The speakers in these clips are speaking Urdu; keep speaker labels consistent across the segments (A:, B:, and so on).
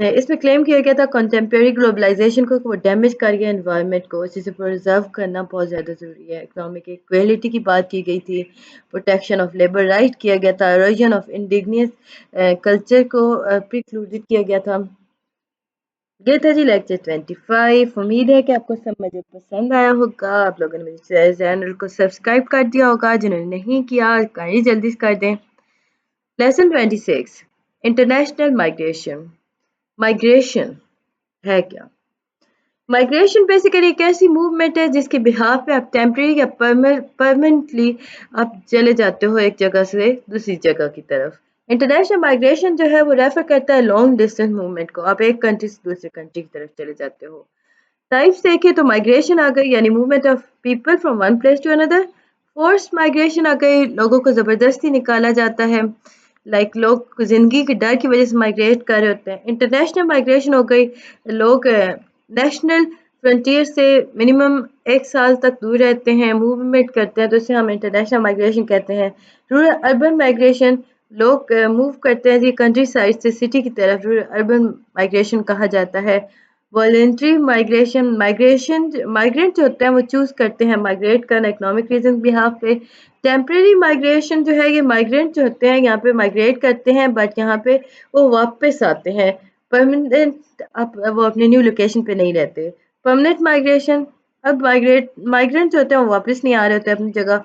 A: اس میں کلیم کیا گیا تھا کنٹمپریری گلوبلائزیشن کو وہ ڈیمیج کر گیا انوائرمنٹ کو، اسے پرزرو کرنا بہت زیادہ ضروری ہے. اکنامک ایکویلٹی کی بات کی گئی تھی، پروٹیکشن آف لیبر رائٹ کیا گیا تھا، ایروژن آف انڈیجنس کلچر کو پریکلوڈڈ کیا گیا تھا. یہ تھا جی لیکچر 25. امید ہے کہ آپ کو سمجھ پسند آیا ہوگا. آپ لوگوں نے میرے چینل کو سبسکرائب کر دیا ہوگا، جنہوں نے نہیں کیا کہیں جلدی کر دیں. Lesson 26 international migration. مائگریشن ہے کیا؟ مائگریشن بیسیکلی ایک ایسی موومنٹ ہے جس کے بہاف پہ آپ ٹیمپریری یا پرماننٹلی آپ چلے جاتے ہو ایک جگہ سے دوسری جگہ کی طرف. انٹرنیشنل مائگریشن جو ہے وہ ریفر کرتا ہے لانگ ڈسٹینس موومنٹ کو، آپ ایک کنٹری سے دوسرے کنٹری کی طرف چلے جاتے ہو. ٹائپس دیکھیں تو مائگریشن آ گئی یعنی movement of people from one place to اندر. فورس مائگریشن آ گئی، لوگوں کو زبردستی نکالا جاتا ہے، لوگ زندگی کے ڈر کی وجہ سے مائگریٹ کر رہے ہوتے ہیں. انٹرنیشنل مائگریشن ہو گئی، لوگ نیشنل فرنٹیئر سے منیمم 1 سال تک دور رہتے ہیں، موومنٹ کرتے ہیں، تو اسے ہم انٹرنیشنل مائگریشن کہتے ہیں. رورل اربن مائگریشن، لوگ موو کرتے ہیں جی کنٹری سائڈ سے سٹی کی طرف، رورل اربن مائگریشن کہا جاتا ہے. والنٹری مائگریشن، مائگرینٹ جو ہوتے ہیں وہ چوز کرتے ہیں مائگریٹ کرنا اکنامک ریزن بہاف پہ. ٹیمپریری مائگریشن جو ہے یہ مائگرینٹ جو ہوتے ہیں یہاں پہ مائگریٹ کرتے ہیں بٹ یہاں پہ وہ واپس آتے ہیں، پرماننٹ وہ اپنے نیو لوکیشن پہ نہیں رہتے. پرماننٹ مائگریشن، اب مائگرینٹ جو ہوتے ہیں وہ واپس نہیں آ رہے ہوتے اپنی جگہ،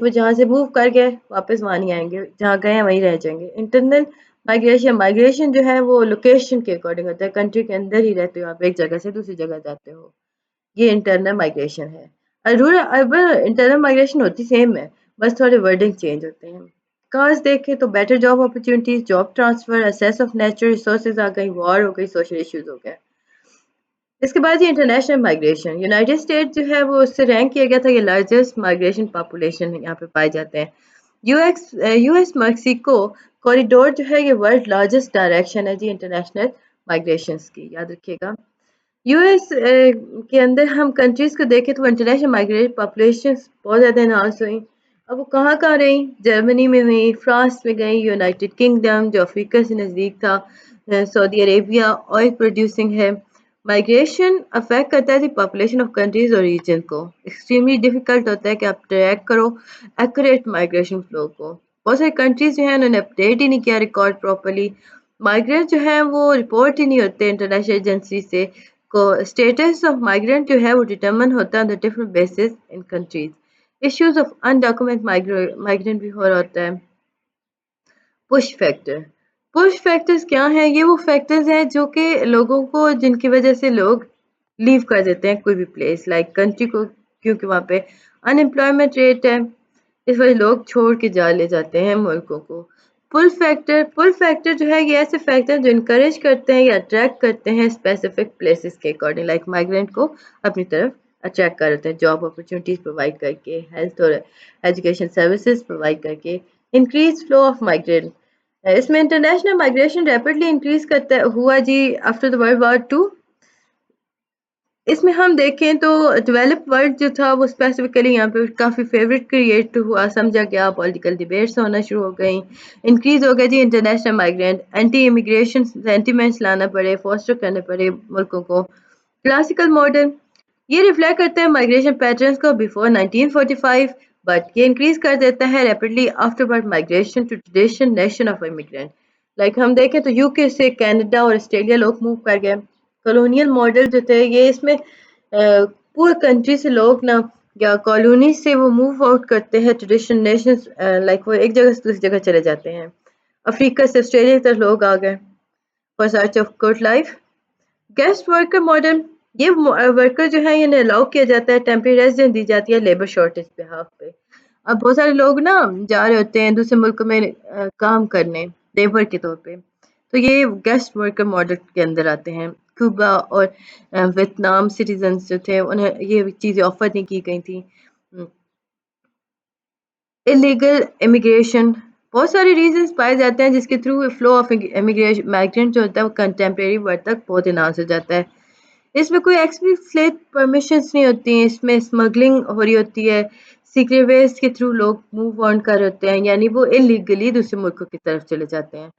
A: وہ جہاں سے موو کر گئے واپس وہاں نہیں آئیں گے، جہاں گئے ہیں وہیں رہ جائیں گے. انٹرنل مائگریشن جو ہے وہ لوکیشن کے اکارڈنگ ہوتا ہے، کنٹری کے اندر ہی رہتے ہو آپ، ایک جگہ سے دوسری جگہ جاتے ہو، یہ انٹرنل مائگریشن ہے. رورل اربن انٹرنل مائگریشن ہوتی سیم ہے، بس تھوڑے ورڈنگ چینج ہوتے ہیں. کاز دیکھیں تو better job opportunities, job transfer, access of natural resources آ گئی، وار ہو گئی، سوشل ایشوز ہو گئے. اس کے بعد یہ انٹرنیشنل مائگریشن، یونائٹڈ اسٹیٹ جو ہے وہ اس سے رینک کیا گیا تھا، یہ لارجسٹ مائگریشن پاپولیشن یہاں پہ پائے جاتے ہیں. یو ایس میکسیکو کوریڈور جو ہے یہ ورلڈ لارجسٹ ڈائریکشن ہے جی انٹرنیشنل مائگریشنز کی، یاد رکھیے گا. یو ایس کے اندر ہم کنٹریز کو دیکھیں تو انٹرنیشنل مائگریٹ پاپولیشن بہت زیادہ انہانس ہوئی. اب وہ کہاں رہی؟ جرمنی میں ہوئی، فرانس میں گئی، یونائٹڈ کنگڈم جو افریقہ سے نزدیک تھا، سعودی عربیہ آئل پروڈیوسنگ ہے. مائگریشن افیکٹ کرتا ہے دی پاپولیشن آف کنٹریز اور ریجن کو. ایکسٹریملی ڈیفیکلٹ ہوتا ہے کہ آپ ٹریک کرو ایکوریٹ مائگریشن فلو کو. بہت ساری کنٹریز جو ہیں انہوں نے اپڈیٹ ہی نہیں کیا ریکارڈ پراپرلی. مائگرینٹ جو ہیں وہ رپورٹ ہی نہیں ہوتے انٹرنیشنل ایجنسی سے. کو اسٹیٹس آف مائگرینٹ جو ہے وہ ڈیٹرمن ہوتا ہے on the different basis in countries. Issues of undocumented migrant بھی ہو رہا ہوتا ہے. پش فیکٹر، پش فیکٹرز کیا ہیں؟ یہ وہ فیکٹرز ہیں جو کہ لوگوں کو جن کی وجہ سے لوگ لیو کر دیتے ہیں کوئی بھی پلیس لائک کنٹری کو، کیونکہ وہاں پہ ان امپلائمنٹ ریٹ ہے، اس وجہ لوگ چھوڑ کے لے جاتے ہیں ملکوں کو. پل فیکٹر جو ہے یہ ایسے فیکٹر جو انکریج کرتے ہیں یا اٹریکٹ کرتے ہیں اسپیسیفک پلیسز کے اکارڈنگ، لائک مائگرینٹ کو اپنی طرف اٹریکٹ کرتے ہیں، جاب اپرچونیٹیز پرووائڈ کر کے، ہیلتھ اور ایجوکیشن سروسز پرووائڈ کر کے. انکریز فلو آف مائگرینٹ، اس میں انٹرنیشنل مائگریشن ریپڈلی انکریز ہوا جی آفٹر دا ورلڈ وار 2. اس میں ہم دیکھیں تو ڈیولپ ورلڈ جو تھا وہ اسپیسیفکلی یہاں پہ کافی فیوریٹ کریٹ ہوا، سمجھا گیا، پولیٹیکل ڈیبیٹس ہونا شروع ہو گئیں، انکریز ہو گیا جی international migrant, anti immigration sentiments لانا پڑے، فوسٹر کرنے پڑے ملکوں کو. کلاسیکل ماڈرن، یہ ریفلیکٹ کرتا ہے مائگریشن پیٹرنس کو بیفور 1945 بٹ یہ انکریز کر دیتا ہے rapidly afterward migration to tradition nation of immigrant. Like ہم دیکھیں تو یو کے سے کینیڈا اور آسٹریلیا لوگ موو کر گئے. کالونیل ماڈل جو تھے یہ اس میں پورے کنٹری سے لوگ نا یا کالونی سے وہ موو آؤٹ کرتے ہیں ٹریڈیشن نیشنز، لائک وہ ایک جگہ سے دوسری جگہ چلے جاتے ہیں. افریقہ سے آسٹریلیا تک لوگ آ گئے for search of good life. Guest worker model, یہ ورکر جو ہے انہیں الاؤ کیا جاتا ہے، ٹیمپری ریزیڈنس دی جاتی ہے لیبر شارٹیج پہ ہاف پہ. اب بہت سارے لوگ نا جا رہے ہوتے ہیں دوسرے ملک میں کام کرنے لیبر کے طور پہ، تو یہ گیسٹ ورکر ماڈل کے اندر آتے ہیں. کیوبا اور ویتنام سٹیزنز جو تھے انہیں یہ چیزیں آفر نہیں کی گئی تھیں. الیگل امیگریشن، بہت سارے ریزنس پائے جاتے ہیں جس کے تھرو فلو آف مائگرینٹ جو ہوتا ہے وہ کنٹمپریری ورلڈ تک بہت انہانس ہو جاتا ہے. اس میں کوئی ایکسپلیسٹ پرمیشنز نہیں ہوتی ہیں، اس میں اسمگلنگ ہو رہی ہوتی ہے، سیکریٹ ویز کے تھرو لوگ موو آن کر ہوتے ہیں، یعنی وہ انلیگلی دوسرے ملکوں کی طرف چلے جاتے ہیں.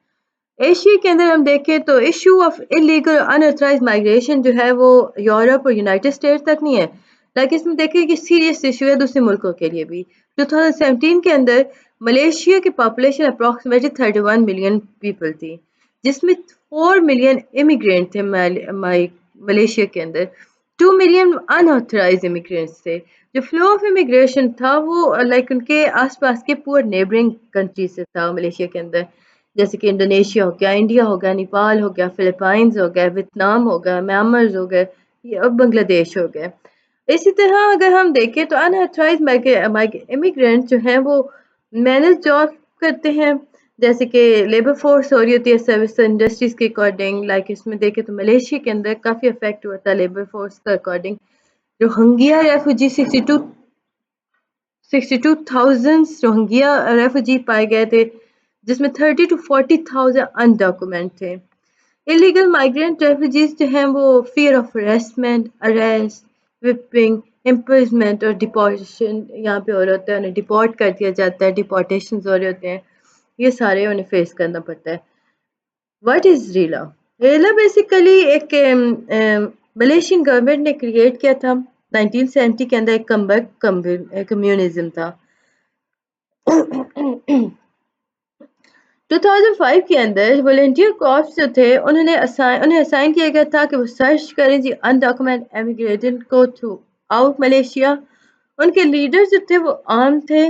A: ایشیا کے اندر ہم دیکھیں تو ایشو آف انلیگل انتھرائز مائگریشن جو ہے وہ یورپ اور یونائٹڈ اسٹیٹس تک نہیں ہے، لیکن اس میں دیکھیں کہ سیریس ایشو ہے دوسرے ملکوں کے لیے بھی۔ 2017 کے اندر ملیشیا کی پاپولیشن اپروکسیمیٹلی 31 ملین پیپل تھی، جس میں 4 ملین امیگرینٹ تھے ملیشیا کے اندر، 2 ملین انآتھرائز امیگرینٹس تھے۔ جو فلو آف امیگریشن تھا وہ لائک ان کے آس پاس کے پور نیبرنگ کنٹریز سے تھا ملیشیا کے اندر، جیسے کہ انڈونیشیا ہو گیا، انڈیا ہو گیا، نیپال ہو گیا، فلپائنز ہو گیا، ویتنام ہو گیا، میانمرز ہو گئے، اور بنگلہ دیش ہو گئے۔ اسی طرح اگر ہم دیکھیں تو انآتھرائز امیگرینٹ جو ہیں وہ مینج جاب کرتے ہیں، جیسے کہ لیبر فورس ہو رہی ہوتی ہے سروس انڈسٹریز کے اکارڈنگ، لائک اس میں دیکھیں تو ملیشیا کے اندر کافی افیکٹ ہوا تھا لیبر فورس کا اکارڈنگ۔ روہنگیا ریفوجی 62,000 روہنگیا ریفوجی پائے گئے تھے، جس میں 30 to 40,000 انڈاکومنٹ تھے۔ انلیگل مائیگرینٹ ریفوجیز جو ہیں وہ fear of harassment, arrest, وپنگ، imprisonment اور ڈپورٹیشن یہاں پہ ہو رہا ہوتا ہے، انہیں ڈپورٹ کر دیا جاتا ہے، ڈپورٹیشنز ہو رہے ہوتے ہیں، یہ سارے انہیں فیس کرنا پڑتا ہے۔ What is RELA? RELA basically ایک ملیشین گورنمنٹ نے کریٹ کیا تھا 1970 کے اندر، ایک کمبیک کمیونزم تھا۔ 2005 کے اندر والنٹیئر کارپس جو تھے انہیں اسائن کیا گیا تھا کہ وہ سرچ کریں جی انڈاکومنٹ امیگریٹنٹ کو تھرو آؤٹ ملیشیا۔ ان کے لیڈرز جو تھے وہ عام تھے،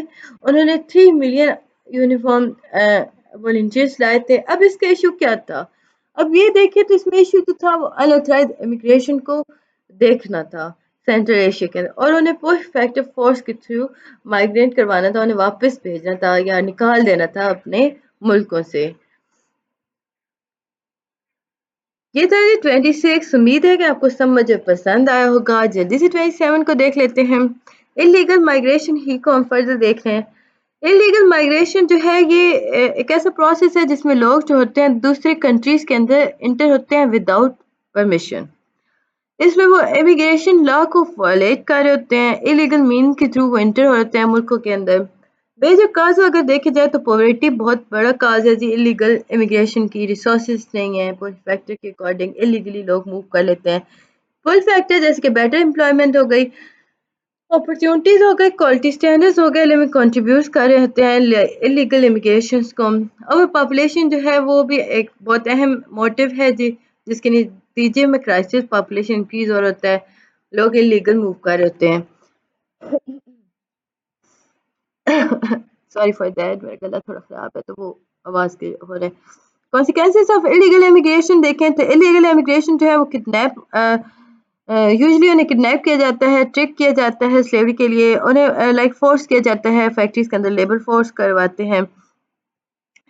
A: انہوں نے 3 ملین یونیفارم والنٹیئرس لائے تھے۔ اب اس کا ایشو کیا تھا؟ اب یہ دیکھیں تو اس میں ایشو جو تھا وہ انآتھرائز امیگریشن کو دیکھنا تھا سینٹرل ایشیا کے اندر، اور انہیں پوسٹ افیکٹو فورس کے تھرو مائگریٹ کروانا تھا، انہیں واپس بھیجنا تھا یا نکال دینا تھا اپنے ملکوں سے۔ یہ تھا جی 26، امید ہے کہ آپ کو سمجھ پسند آیا ہوگا۔ جلدی سے 27 کو دیکھ لیتے ہیں۔ انلیگل مائگریشن ہی کو ہم فردر دیکھ رہے ہیں۔ انلیگل مائگریشن جو ہے یہ ایک ایسا پروسیس ہے جس میں لوگ جو ہوتے ہیں دوسرے کنٹریز کے اندر انٹر ہوتے ہیں وداؤٹ پرمیشن۔ اس میں وہ امیگریشن لا کو وائلیٹ کر رہے ہوتے ہیں، انلیگل مین کے تھرو وہ انٹر ہوتے ہیں ملکوں کے اندر۔ میجر کاز اگر دیکھا جائے تو پاورٹی بہت بڑا کاز ہے جی انلیگل امیگریشن کی، ریسورسز نہیں ہیں، پول فیکٹر کے اکارڈنگ انلیگلی لوگ موو کر لیتے ہیں۔ پول فیکٹر جیسے کہ بیٹر امپلائمنٹ ہو گئی، اپرچونٹیز ہو گئی، کوالٹی اسٹینڈرڈز ہو گئے، میں کنٹریبیوٹ کر رہے ہوتے ہیں انلیگل امیگریشنس کو۔ اور پاپولیشن جو ہے وہ بھی ایک بہت اہم موٹیو ہے جی، جس کے نتیجے میں کرائسس پاپولیشن انکریز ہو رہا ہوتا ہے، لوگ انلیگل موو کر رہے ہوتے ہیں۔ سوری فار دیٹ، میرا گلا تھوڑا خراب ہے تو وہ آواز کے ہو رہا ہے۔ کانسیکوینسز آف انلیگل امیگریشن دیکھیں تو انلیگل امیگریشن جو ہے وہ کڈنیپ یوزلی انہیں کڈنیپ کیا جاتا ہے، ٹرک کیا جاتا ہے سلیوری کے لیے، انہیں لائک فورس کیا جاتا ہے، فیکٹریز کے اندر لیبر فورس کرواتے ہیں،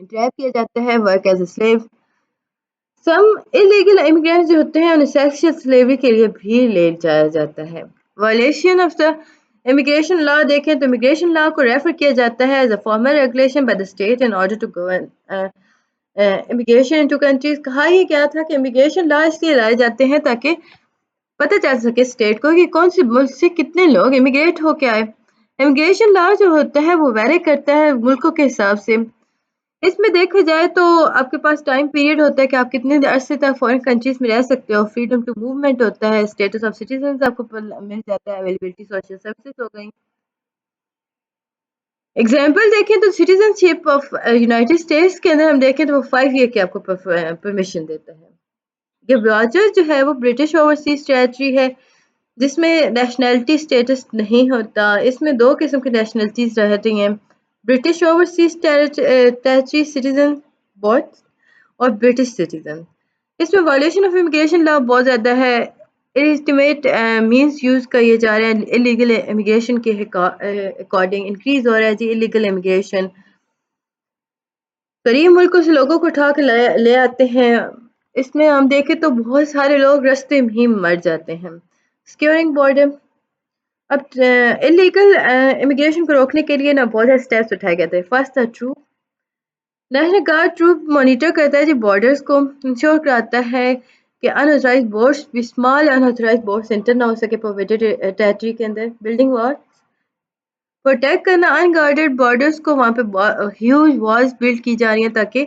A: ٹریپ کیا جاتا ہے، work as a slave. Some illegal immigrants جو ہوتے ہیں انہیں سیکشل سلیوری کے لیے بھی لے جایا جاتا ہے۔ Violation of the immigration law دیکھیں تو امیگریشن لا کو ریفر کیا جاتا ہے as a formal regulation by the state in order to govern immigration into countries. کہا یہ کیا تھا کہ امیگریشن لا اس لیے لائے جاتے ہیں تاکہ پتہ چل سکے اسٹیٹ کو کہ کون سے ملک سے کتنے لوگ امیگریٹ ہو کے آئے۔ امیگریشن لا جو ہوتا ہے وہ ویری کرتا ہے ملکوں کے حساب سے۔ اس میں دیکھا جائے تو آپ کے پاس ٹائم پیریڈ ہوتا ہے کہ آپ کتنے عرصے تک فورن کنٹریز میں رہ سکتے ہو، فریڈم ٹو موومنٹ ہوتا ہے، اسٹیٹس آف سٹیزنز آپ کو مل جاتا ہے، اویلیبلٹی سوشل سروسز ہو گئی۔ ایگزامپل دیکھیں تو citizen ship of United States کے اندر ہم دیکھیں تو وہ 5 ایئر کی آپ کو پرمیشن دیتا ہے۔ گبرالٹر جو ہے وہ برٹش اوورسیز ٹیریٹری ہے جس میں نیشنلٹی اسٹیٹس نہیں ہوتا۔ اس میں 2 قسم کی نیشنلٹیز رہتی ہیں، British overseas territory citizen both اور برٹش سٹیزن۔ اس میں وائلیشن آف امیگریشن لا بہت زیادہ ہے، الٹیمیٹ مینس یوز کیے جا رہے ہیں انلیگل امیگریشن کے اکارڈنگ، انکریز ہو رہا ہے جی انلیگل امیگریشن۔ قریب ملکوں سے لوگوں کو اٹھا کے لے آتے ہیں، اس میں ہم دیکھیں تو بہت سارے لوگ رستے میں ہی مر جاتے ہیں۔ سیکیورنگ بارڈر، اب انلیگل امیگریشن کو روکنے کے لیے نا بہت سارے اسٹیپس اٹھائے گئے تھے۔ فرسٹ تھا troupe, national guard troupe monitor کرتا ہے جی بارڈرز کو، انشور کراتا ہے کہ انآتھرائز بورڈز بھی اسمال انآتھرائز بورڈز انٹر نہ ہو سکے پروویٹڈ ٹیریٹری کے اندر۔ بلڈنگ وار، پروٹیکٹ کرنا ان گارڈڈ بارڈرز کو، وہاں پہ ہیوج والز بلڈ کی جا رہی ہیں تاکہ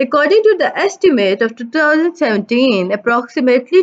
A: According to the estimate of 2017, approximately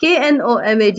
A: KNOMAD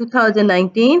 A: 2019।